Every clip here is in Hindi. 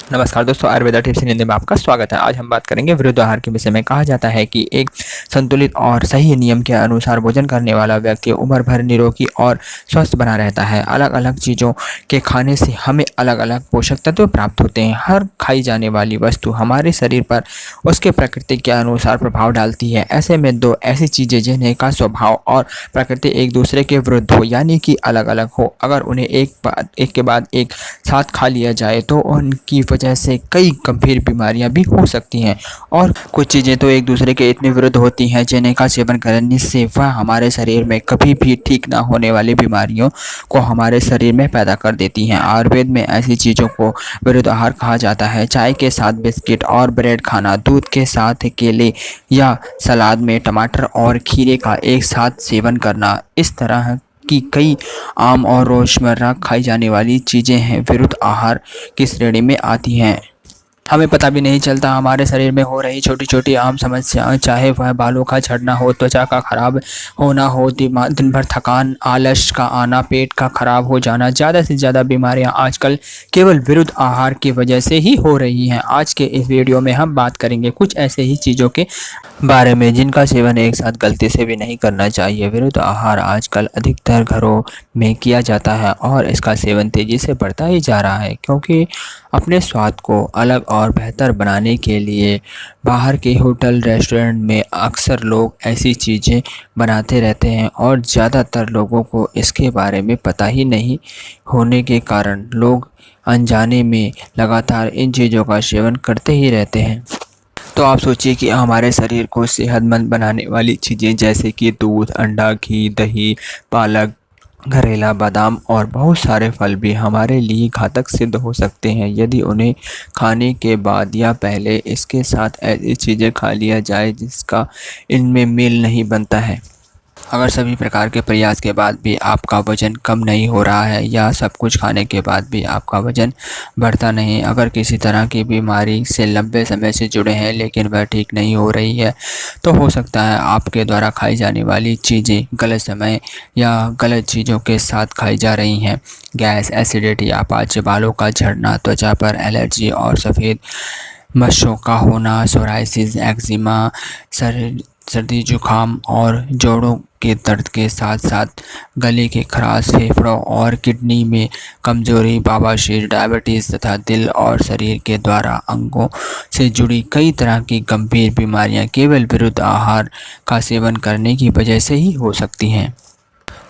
नमस्कार दोस्तों, आयुर्वेदा टिप्स इन हिंदी में आपका स्वागत है। आज हम बात करेंगे विरुद्ध आहार के विषय में। कहा जाता है कि एक संतुलित और सही नियम के अनुसार भोजन करने वाला व्यक्ति उम्र भर निरोगी और स्वस्थ बना रहता है। अलग अलग चीज़ों के खाने से हमें अलग अलग पोषक तत्व प्राप्त होते हैं। हर खाई जाने वाली वस्तु हमारे शरीर पर उसके प्रकृति के अनुसार प्रभाव डालती है। ऐसे में दो ऐसी चीज़ें जिन्हें का स्वभाव और प्रकृति एक दूसरे के विरुद्ध हो, यानी कि अलग अलग हो, अगर उन्हें एक के बाद एक साथ खा लिया जाए तो उनकी वजह से कई गंभीर बीमारियां भी हो सकती हैं। और कुछ चीज़ें तो एक दूसरे के इतने विरुद्ध होती हैं जिन्हें का सेवन करने से वह हमारे शरीर में कभी भी ठीक ना होने वाली बीमारियों को हमारे शरीर में पैदा कर देती हैं। आयुर्वेद में ऐसी चीज़ों को विरुद्ध आहार कहा जाता है। चाय के साथ बिस्किट और ब्रेड खाना, दूध के साथ केले या सलाद में टमाटर और खीरे का एक साथ सेवन करना, इस तरह की कई आम और रोज़मर्रा खाई जाने वाली चीज़ें हैं विरुद्ध आहार की श्रेणी में आती हैं। हमें पता भी नहीं चलता हमारे शरीर में हो रही छोटी छोटी आम समस्याएं, चाहे वह बालों का झड़ना हो, त्वचा का खराब होना हो, दिमाग दिन भर थकान, आलस का आना, पेट का खराब हो जाना, ज़्यादा से ज़्यादा बीमारियां आजकल केवल विरुद्ध आहार की वजह से ही हो रही हैं। आज के इस वीडियो में हम बात करेंगे कुछ ऐसे ही चीज़ों के बारे में जिनका सेवन एक साथ गलती से भी नहीं करना चाहिए। विरुद्ध आहार आजकल अधिकतर घरों में किया जाता है और इसका सेवन तेज़ी से बढ़ता ही जा रहा है, क्योंकि अपने स्वाद को अलग और बेहतर बनाने के लिए बाहर के होटल रेस्टोरेंट में अक्सर लोग ऐसी चीज़ें बनाते रहते हैं और ज़्यादातर लोगों को इसके बारे में पता ही नहीं होने के कारण लोग अनजाने में लगातार इन चीज़ों का सेवन करते ही रहते हैं। तो आप सोचिए कि हमारे शरीर को सेहतमंद बनाने वाली चीज़ें जैसे कि दूध, अंडा, घी, दही, पालक, घरेला बादाम और बहुत सारे फल भी हमारे लिए घातक सिद्ध हो सकते हैं यदि उन्हें खाने के बाद या पहले इसके साथ ऐसी चीज़ें खा लिया जाए जिसका इनमें मेल नहीं बनता है। अगर सभी प्रकार के प्रयास के बाद भी आपका वज़न कम नहीं हो रहा है या सब कुछ खाने के बाद भी आपका वज़न बढ़ता नहीं, अगर किसी तरह की बीमारी से लंबे समय से जुड़े हैं लेकिन वह ठीक नहीं हो रही है, तो हो सकता है आपके द्वारा खाई जाने वाली चीज़ें गलत समय या गलत चीज़ों के साथ खाई जा रही हैं। गैस, एसिडिटी, अपाचे, बालों का झड़ना, त्वचा पर एलर्जी और सफ़ेद मस्सों का होना, सोराइसिस, एक्जिमा, सर्दी जुकाम और जोड़ों के दर्द के साथ साथ गले की खराश, फेफड़ों और किडनी में कमजोरी, बवासीर, डायबिटीज़ तथा दिल और शरीर के द्वारा अंगों से जुड़ी कई तरह की गंभीर बीमारियां केवल विरुद्ध आहार का सेवन करने की वजह से ही हो सकती हैं।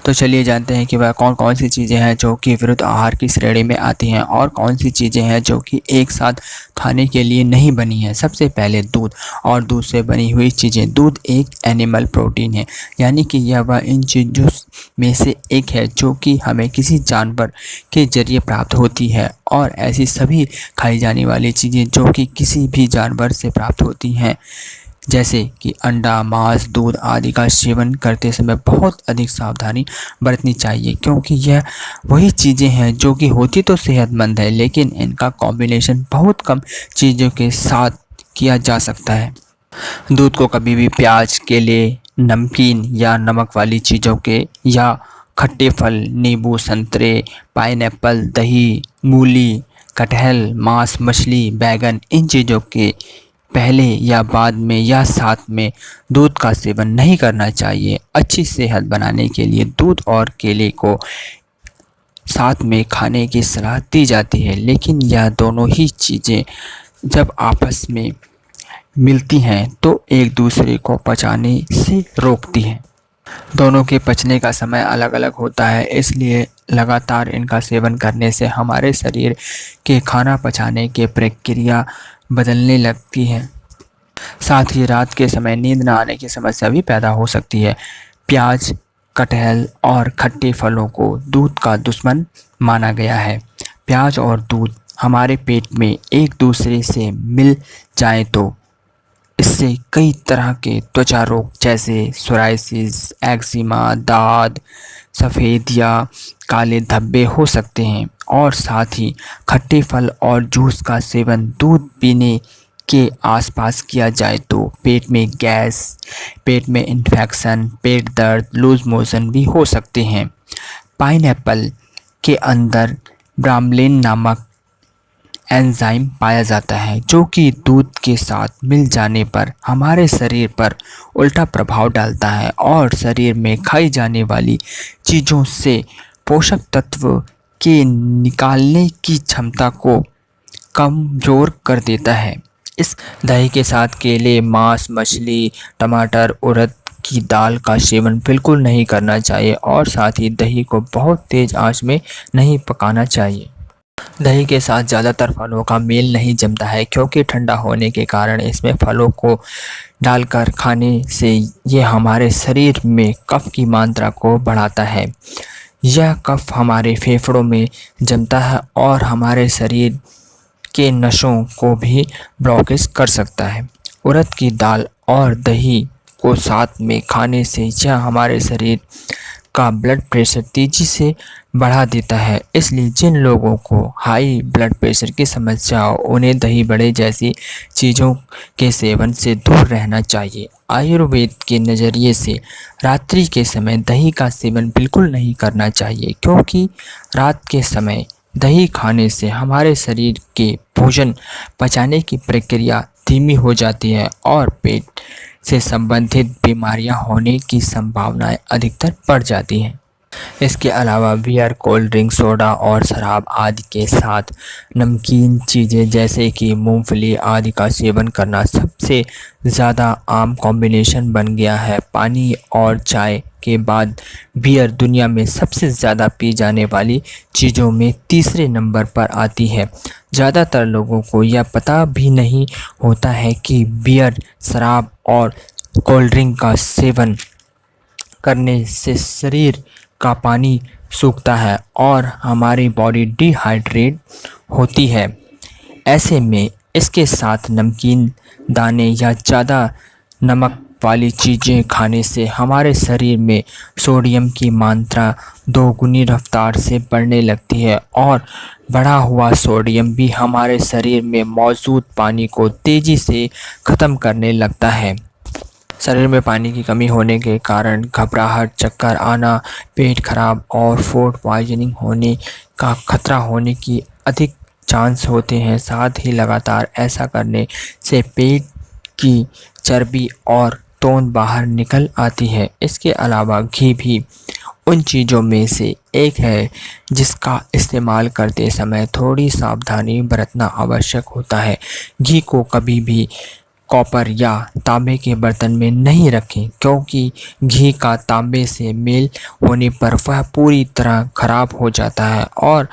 तो चलिए जानते हैं कि वह कौन कौन सी चीज़ें हैं जो कि विरुद्ध आहार की श्रेणी में आती हैं और कौन सी चीज़ें हैं जो कि एक साथ खाने के लिए नहीं बनी हैं। सबसे पहले दूध और दूध से बनी हुई चीज़ें। दूध एक एनिमल प्रोटीन है, यानी कि यह वह इन चीज़ों में से एक है जो कि हमें किसी जानवर के जरिए प्राप्त होती है। और ऐसी सभी खाई जाने वाली चीज़ें जो कि किसी भी जानवर से प्राप्त होती हैं, जैसे कि अंडा, मांस, दूध आदि का सेवन करते समय बहुत अधिक सावधानी बरतनी चाहिए, क्योंकि यह वही चीज़ें हैं जो कि होती तो सेहतमंद है लेकिन इनका कॉम्बिनेशन बहुत कम चीज़ों के साथ किया जा सकता है। दूध को कभी भी प्याज, केले, नमकीन या नमक वाली चीज़ों के या खट्टे फल, नींबू, संतरे, पाइनएप्पल, दही, मूली, कटहल, मांस, मछली, बैगन, इन चीज़ों के पहले या बाद में या साथ में दूध का सेवन नहीं करना चाहिए। अच्छी सेहत बनाने के लिए दूध और केले को साथ में खाने की सलाह दी जाती है, लेकिन यह दोनों ही चीज़ें जब आपस में मिलती हैं तो एक दूसरे को पचाने से रोकती हैं। दोनों के पचने का समय अलग अलग होता है, इसलिए लगातार इनका सेवन करने से हमारे शरीर के खाना पचाने की प्रक्रिया बदलने लगती है। साथ ही रात के समय नींद न आने की समस्या भी पैदा हो सकती है। प्याज, कटहल और खट्टे फलों को दूध का दुश्मन माना गया है। प्याज और दूध हमारे पेट में एक दूसरे से मिल जाए तो इससे कई तरह के त्वचा रोग जैसे सोराइसिस, एक्जिमा, दाद, सफ़ेद या काले धब्बे हो सकते हैं। और साथ ही खट्टे फल और जूस का सेवन दूध पीने के आसपास किया जाए तो पेट में गैस, पेट में इन्फेक्शन, पेट दर्द, लूज मोशन भी हो सकते हैं। पाइनएप्पल के अंदर ब्रामलिन नामक एंजाइम पाया जाता है जो कि दूध के साथ मिल जाने पर हमारे शरीर पर उल्टा प्रभाव डालता है और शरीर में खाई जाने वाली चीज़ों से पोषक तत्व के निकालने की क्षमता को कमज़ोर कर देता है। इस दही के साथ केले, मांस, मछली, टमाटर, उड़द की दाल का सेवन बिल्कुल नहीं करना चाहिए और साथ ही दही को बहुत तेज़ आंच में नहीं पकाना चाहिए। दही के साथ ज़्यादातर फलों का मेल नहीं जमता है क्योंकि ठंडा होने के कारण इसमें फलों को डालकर खाने से ये हमारे शरीर में कफ की मात्रा को बढ़ाता है। यह कफ हमारे फेफड़ों में जमता है और हमारे शरीर के नसों को भी ब्लॉकेज कर सकता है। उड़द की दाल और दही को साथ में खाने से यह हमारे शरीर का ब्लड प्रेशर तेज़ी से बढ़ा देता है। इसलिए जिन लोगों को हाई ब्लड प्रेशर की समस्या हो उन्हें दही बड़े जैसी चीज़ों के सेवन से दूर रहना चाहिए। आयुर्वेद के नज़रिए से रात्रि के समय दही का सेवन बिल्कुल नहीं करना चाहिए क्योंकि रात के समय दही खाने से हमारे शरीर के भोजन पचाने की प्रक्रिया धीमी हो जाती है और पेट से संबंधित बीमारियां होने की संभावनाएं अधिकतर बढ़ जाती हैं। इसके अलावा बियर, कोल्ड ड्रिंक, सोडा और शराब आदि के साथ नमकीन चीज़ें जैसे कि मूंगफली आदि का सेवन करना सबसे ज़्यादा आम कॉम्बिनेशन बन गया है। पानी और चाय के बाद बियर दुनिया में सबसे ज़्यादा पी जाने वाली चीज़ों में तीसरे नंबर पर आती है। ज़्यादातर लोगों को यह पता भी नहीं होता है कि बियर, शराब और कोल्ड ड्रिंक का सेवन करने से शरीर का पानी सूखता है और हमारी बॉडी डिहाइड्रेट होती है। ऐसे में इसके साथ नमकीन, दाने या ज़्यादा नमक वाली चीज़ें खाने से हमारे शरीर में सोडियम की मात्रा दोगुनी रफ्तार से बढ़ने लगती है और बढ़ा हुआ सोडियम भी हमारे शरीर में मौजूद पानी को तेज़ी से ख़त्म करने लगता है। शरीर में पानी की कमी होने के कारण घबराहट, चक्कर आना, पेट खराब और फूड पॉइजनिंग होने का खतरा होने की अधिक चांस होते हैं। साथ ही लगातार ऐसा करने से पेट की चर्बी और तोंद बाहर निकल आती है। इसके अलावा घी भी उन चीज़ों में से एक है जिसका इस्तेमाल करते समय थोड़ी सावधानी बरतना आवश्यक होता है। घी को कभी भी कॉपर या तांबे के बर्तन में नहीं रखें क्योंकि घी का तांबे से मेल होने पर वह पूरी तरह खराब हो जाता है और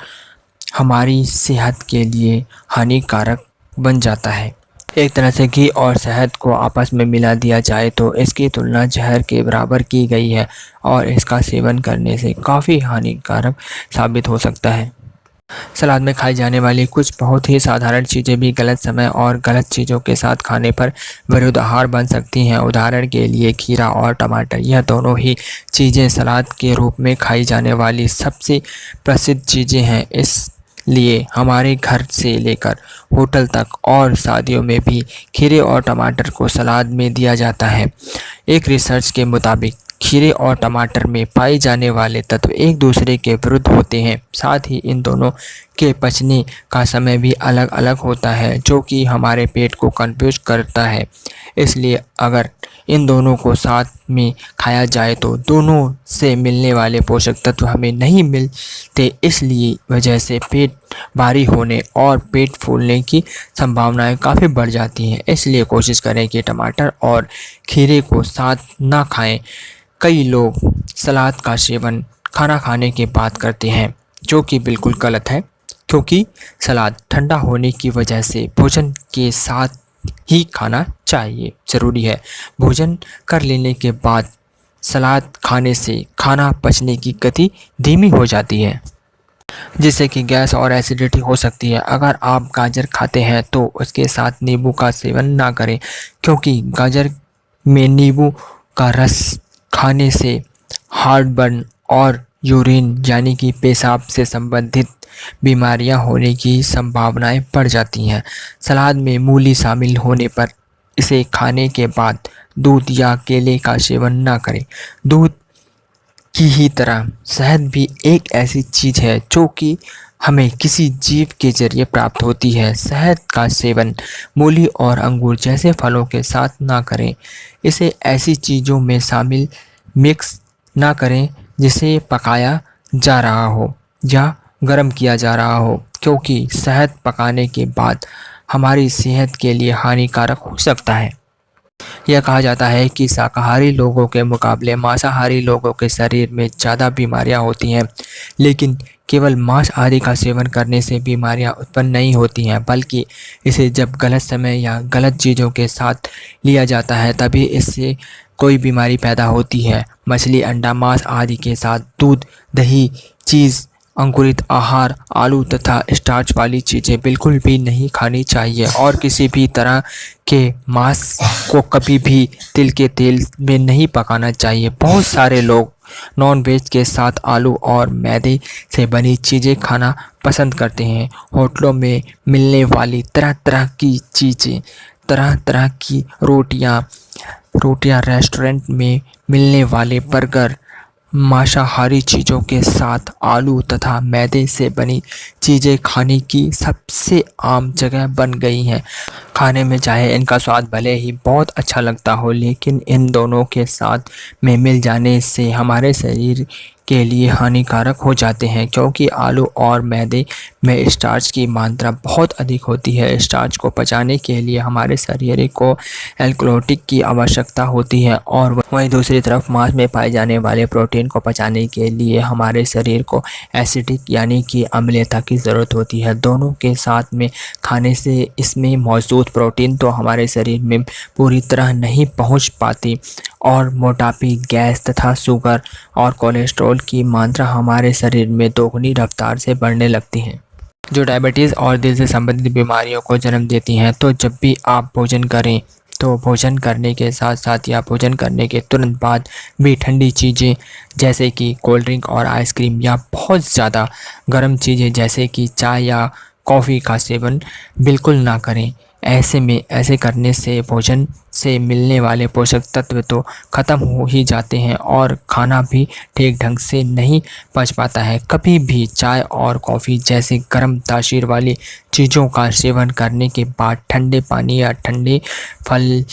हमारी सेहत के लिए हानिकारक बन जाता है। एक तरह से घी और शहद को आपस में मिला दिया जाए तो इसकी तुलना जहर के बराबर की गई है और इसका सेवन करने से काफ़ी हानिकारक साबित हो सकता है। सलाद में खाई जाने वाली कुछ बहुत ही साधारण चीज़ें भी गलत समय और गलत चीज़ों के साथ खाने पर विरुद्ध आहार बन सकती हैं। उदाहरण के लिए खीरा और टमाटर, यह दोनों ही चीज़ें सलाद के रूप में खाई जाने वाली सबसे प्रसिद्ध चीज़ें हैं। इसलिए हमारे घर से लेकर होटल तक और शादियों में भी खीरे और टमाटर को सलाद में दिया जाता है। एक रिसर्च के मुताबिक खीरे और टमाटर में पाए जाने वाले तत्व एक दूसरे के विरुद्ध होते हैं। साथ ही इन दोनों के पचने का समय भी अलग अलग होता है जो कि हमारे पेट को कंफ्यूज करता है। इसलिए अगर इन दोनों को साथ में खाया जाए तो दोनों से मिलने वाले पोषक तत्व हमें नहीं मिलते, इसलिए वजह से पेट भारी होने और पेट फूलने की संभावनाएं काफ़ी बढ़ जाती हैं। इसलिए कोशिश करें कि टमाटर और खीरे को साथ ना खाएं। कई लोग सलाद का सेवन खाना खाने के बाद करते हैं जो कि बिल्कुल गलत है क्योंकि सलाद ठंडा होने की वजह से भोजन के साथ ही खाना चाहिए। ज़रूरी है भोजन कर लेने के बाद सलाद खाने से खाना पचने की गति धीमी हो जाती है जिससे कि गैस और एसिडिटी हो सकती है। अगर आप गाजर खाते हैं तो उसके साथ नींबू का सेवन ना करें क्योंकि गाजर में नींबू का रस खाने से हार्टबर्न और यूरिन यानी कि पेशाब से संबंधित बीमारियां होने की संभावनाएं बढ़ जाती हैं। सलाद में मूली शामिल होने पर इसे खाने के बाद दूध या केले का सेवन ना करें। दूध की ही तरह शहद भी एक ऐसी चीज़ है जो कि हमें किसी जीव के जरिए प्राप्त होती है। शहद का सेवन मूली और अंगूर जैसे फलों के साथ ना करें। इसे ऐसी चीज़ों में शामिल मिक्स ना करें जिसे पकाया जा रहा हो या गर्म किया जा रहा हो, क्योंकि शहद पकाने के बाद हमारी सेहत के लिए हानिकारक हो सकता है। यह कहा जाता है कि शाकाहारी लोगों के मुकाबले मांसाहारी लोगों के शरीर में ज़्यादा बीमारियां होती हैं, लेकिन केवल मांस आदि का सेवन करने से बीमारियां उत्पन्न नहीं होती हैं, बल्कि इसे जब गलत समय या गलत चीज़ों के साथ लिया जाता है तभी इससे कोई बीमारी पैदा होती है। मछली, अंडा, मांस आदि के साथ दूध, दही, चीज़, अंकुरित आहार, आलू तथा स्टार्च वाली चीज़ें बिल्कुल भी नहीं खानी चाहिए और किसी भी तरह के मांस को कभी भी तिल के तेल में नहीं पकाना चाहिए। बहुत सारे लोग नॉन वेज के साथ आलू और मैदे से बनी चीज़ें खाना पसंद करते हैं। होटलों में मिलने वाली तरह तरह की चीज़ें, तरह तरह की रोटियां, रेस्टोरेंट में मिलने वाले बर्गर मांसाहारी चीज़ों के साथ आलू तथा मैदे से बनी चीज़ें खाने की सबसे आम जगह बन गई हैं। खाने में चाहे इनका स्वाद भले ही बहुत अच्छा लगता हो, लेकिन इन दोनों के साथ में मिल जाने से हमारे शरीर के लिए हानिकारक हो जाते हैं, क्योंकि आलू और मैदे में स्टार्च की मात्रा बहुत अधिक होती है। स्टार्च को पचाने के लिए हमारे शरीर को एल्कलॉटिक की आवश्यकता होती है और वहीं दूसरी तरफ मांस में पाए जाने वाले प्रोटीन को पचाने के लिए हमारे शरीर को एसिडिक यानी कि अम्लता की ज़रूरत होती है। दोनों के साथ में खाने से इसमें मौजूद प्रोटीन तो हमारे शरीर में पूरी तरह नहीं पहुंच पाती और मोटापे, गैस तथा शुगर और कोलेस्ट्रॉल की मात्रा हमारे शरीर में दोगुनी रफ्तार से बढ़ने लगती है, जो डायबिटीज़ और दिल से संबंधित बीमारियों को जन्म देती हैं। तो जब भी आप भोजन करें तो भोजन करने के साथ साथ या भोजन करने के तुरंत बाद भी ठंडी चीज़ें जैसे कि कोल्ड ड्रिंक और आइसक्रीम या बहुत ज़्यादा गर्म चीज़ें जैसे कि चाय या कॉफ़ी का सेवन बिल्कुल ना करें। ऐसे करने से भोजन से मिलने वाले पोषक तत्व तो ख़त्म हो ही जाते हैं और खाना भी ठीक ढंग से नहीं पच पाता है। कभी भी चाय और कॉफ़ी जैसे गर्म तासीर वाली चीज़ों का सेवन करने के बाद ठंडे पानी या ठंडे फल,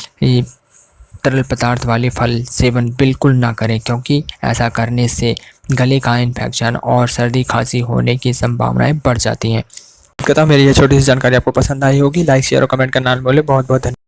तरल पदार्थ वाले फल सेवन बिल्कुल ना करें, क्योंकि ऐसा करने से गले का इन्फेक्शन और सर्दी खांसी होने की संभावनाएं बढ़ जाती हैं। कहता हूँ मेरी ये छोटी सी जानकारी आपको पसंद आई होगी। लाइक, शेयर और कमेंट करना ना भूलें। बहुत बहुत धन्यवाद।